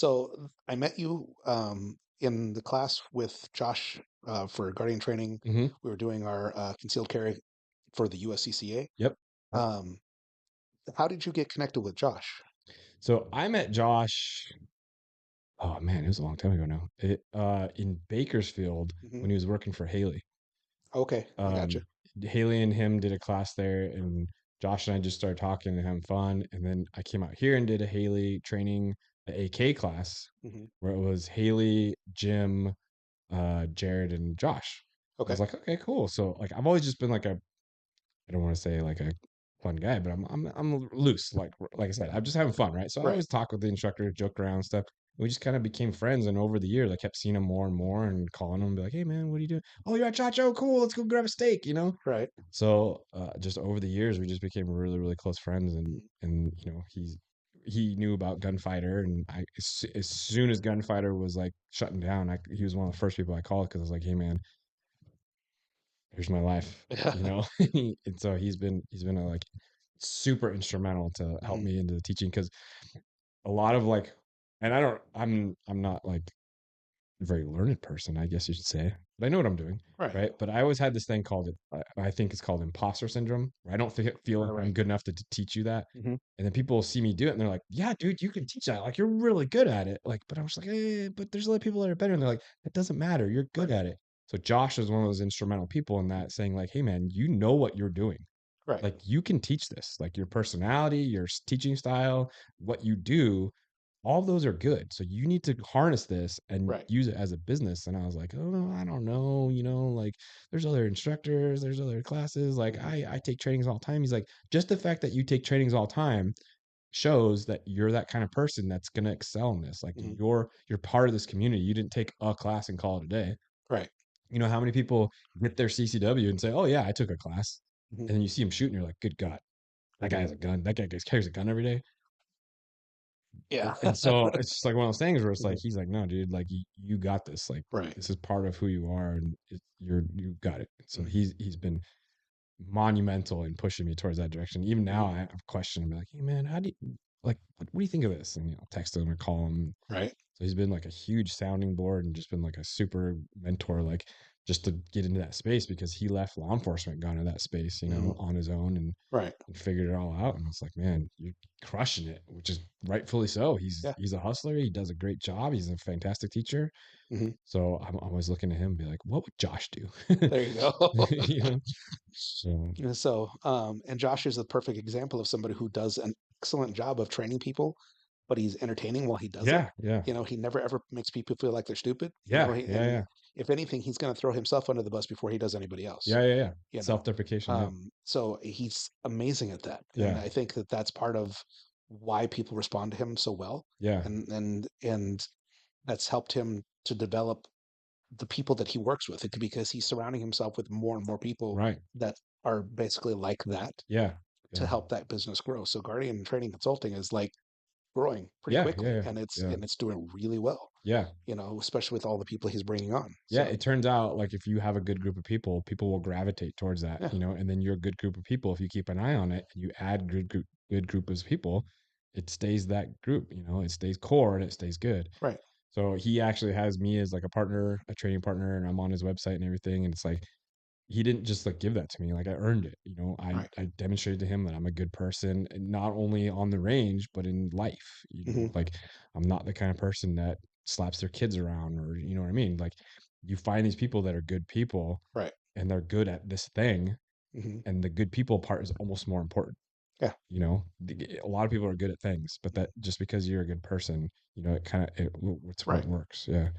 So I met you in the class with Josh for Guardian training. Hmm. We were doing our concealed carry for the USCCA. Yep. Um, how did you get connected with Josh? So I met Josh. Oh man, it was a long time ago now. In Bakersfield Hmm. when he was working for Haley. Okay, I got you. Um, Haley and him did a class there, and Josh and I just started talking and having fun. And then I came out here and did a Haley training, the AK class, Hmm. where it was Haley, Jim, Jared, and Josh. I Okay, was like, okay, cool. So like, I've always just been like I don't want to say like a fun guy, but I'm loose. Like I said, I'm just having fun, right? So I right, always talk with the instructor, joke around and stuff. We just kind of became friends, and over the years, I kept seeing him more and more, and calling him, and be like, "Hey man, what are you doing? Oh, you're at Chacho, cool. Let's go grab a steak," you know. right. So just over the years, we just became really, really close friends, and Mhm. he knew about Gunfighter, and as soon as Gunfighter was like shutting down, he was one of the first people I called because I was like, "Hey man, here's my life," Yeah. you know. And so he's been a, like super instrumental to help Hmm. me into the teaching because a lot of like, and I'm not like a very learned person, I guess you should say, but I know what I'm doing, Right, right? But I always had this thing called I think it's called imposter syndrome, where I don't feel right, like I'm right. good enough to teach you that. Hmm. And then people see me do it and they're like, yeah, dude, you can teach that. Like, you're really good at it. Like, but I was like, but there's other people that are better. And they're like, it doesn't matter. You're good Right, at it. So Josh is one of those instrumental people in that, saying like, hey man, you know what you're doing. right. Like, you can teach this. Like, your personality, your teaching style, what you do, all of those are good. So you need to harness this and Right. use it as a business. And I was like, oh, I don't know. Like, there's other instructors, there's other classes. Like, Hmm. I take trainings all the time. He's like, just the fact that you take trainings all the time shows that you're that kind of person that's going to excel in this. Like, Hmm. you're part of this community. You didn't take a class and call it a day. Right. You know how many people get their CCW and say, oh yeah, I took a class, Hmm. and then you see him shoot and you're like, good God, that guy has a gun. That guy carries a gun every day. Yeah. And so it's just like one of those things where it's like, Hmm. he's like, no, dude, like you got this. Like, Right. this is part of who you are, and you got it. So Hmm. he's been monumental in pushing me towards that direction. Even now, Hmm. I have questions. I'm like, hey man, how do you like? What do you think of this? And text him or call him. Right. So he's been like a huge sounding board and just been like a super mentor, like just to get into that space because he left law enforcement, gone into that space, Hmm. on his own, Right. and figured it all out. And it's like, man, you're crushing it, which is rightfully so. Yeah. He's a hustler. He does a great job. He's a fantastic teacher. Hmm. So I'm always looking to him, and be like, what would Josh do? There you go. you know. So And so, and Josh is the perfect example of somebody who does an excellent job of training people, but he's entertaining while he does it. yeah, yeah, He never ever makes people feel like they're stupid. yeah, yeah, And yeah, if anything, he's going to throw himself under the bus before he does anybody else. yeah, yeah, yeah. You know, Self-deprecation. Yeah, so he's amazing at that, and yeah, I think that that's part of why people respond to him so well, yeah. and that's helped him to develop the people that he works with. Because he's surrounding himself with more and more people Right. that are basically like that Yeah, to yeah, help that business grow. So Guardian Training Consulting is like growing pretty yeah, quickly, yeah, and it's yeah, and it's doing really well. yeah. Especially with all the people he's bringing on. Yeah, So it turns out like if you have a good group of people, people will gravitate towards that, yeah, and then you're a good group of people. If you keep an eye on it and you add good group of people, it stays that group, it stays core and it stays good. right. So he actually has me as like a partner, a training partner, and I'm on his website and everything. And it's like he didn't just like give that to me, like I earned it. Right. I demonstrated to him that I'm a good person, and not only on the range but in life. Hmm. Like I'm not the kind of person that slaps their kids around, or you know what I mean. Like you find these people that are good people Right. and they're good at this thing, Hmm. and the good people part is almost more important. Yeah. A lot of people are good at things, but that just because you're a good person, it kind of it's what Right. works. Yeah.